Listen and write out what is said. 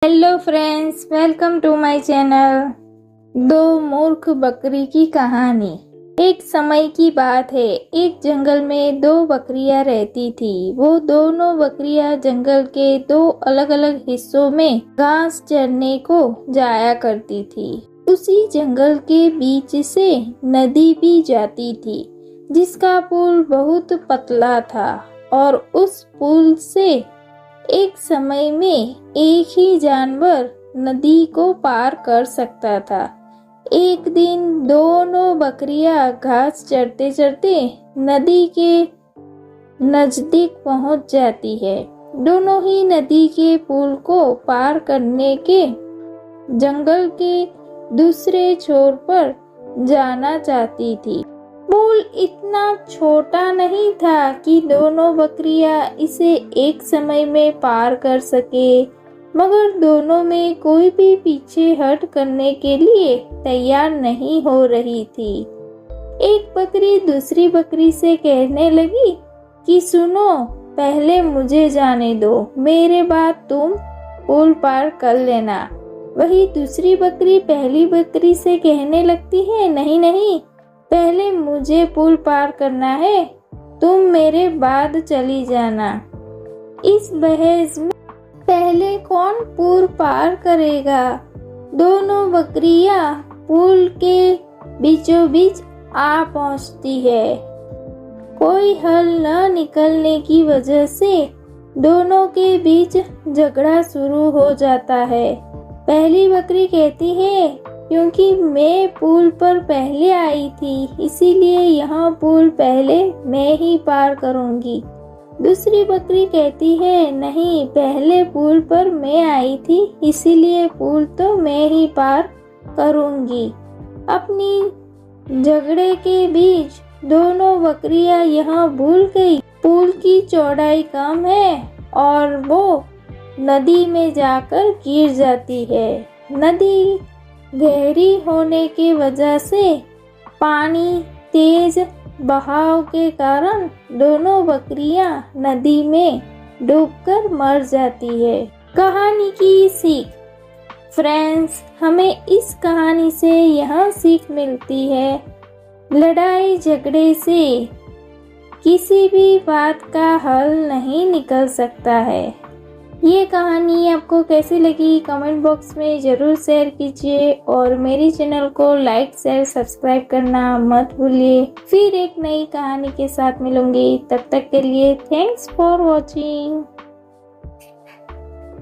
Hello friends, welcome to my channel. दो मूर्ख बकरी की कहानी। एक समय की बात है, एक जंगल में दो बकरियां रहती थी। वो दोनों बकरियां जंगल के दो अलग अलग हिस्सों में घास चरने को जाया करती थी। उसी जंगल के बीच से नदी भी जाती थी, जिसका पुल बहुत पतला था और उस पुल से एक समय में एक ही जानवर नदी को पार कर सकता था। एक दिन दोनों बकरियां घास चरते चरते नदी के नजदीक पहुंच जाती है। दोनों ही नदी के पुल को पार करने के जंगल के दूसरे छोर पर जाना चाहती थी। पुल इतना छोटा नहीं था कि दोनों बकरियां इसे एक समय में पार कर सके, मगर दोनों में कोई भी पीछे हट करने के लिए तैयार नहीं हो रही थी। एक बकरी दूसरी बकरी से कहने लगी कि सुनो, पहले मुझे जाने दो, मेरे बाद तुम पुल पार कर लेना। वही दूसरी बकरी पहली बकरी से कहने लगती है, नहीं नहीं, पहले मुझे पुल पार करना है, तुम मेरे बाद चली जाना। इस बहस में पहले कौन पुल पार करेगा? दोनों बकरियां पुल के बीचों बीच आ पहुंचती है। कोई हल न निकलने की वजह से दोनों के बीच झगड़ा शुरू हो जाता है। पहली बकरी कहती है, क्योंकि मैं पुल पर पहले आई थी, इसीलिए यहाँ पुल पहले मैं ही पार करूंगी। दूसरी बकरी कहती है, नहीं, पहले पुल पर मैं आई थी, इसीलिए पुल तो मैं ही पार करूंगी। अपनी झगड़े के बीच दोनों बकरियां यह भूल गई पुल की चौड़ाई कम है और वो नदी में जाकर गिर जाती है। नदी गहरी होने की वजह से पानी तेज बहाव के कारण दोनों बकरियां नदी में डूबकर मर जाती है। कहानी की सीख। फ्रेंड्स, हमें इस कहानी से यह सीख मिलती है, लड़ाई झगड़े से किसी भी बात का हल नहीं निकल सकता है। ये कहानी आपको कैसी लगी कमेंट बॉक्स में ज़रूर शेयर कीजिए और मेरे चैनल को लाइक शेयर सब्सक्राइब करना मत भूलिए। फिर एक नई कहानी के साथ मिलूंगी, तब तक के लिए थैंक्स फॉर वॉचिंग।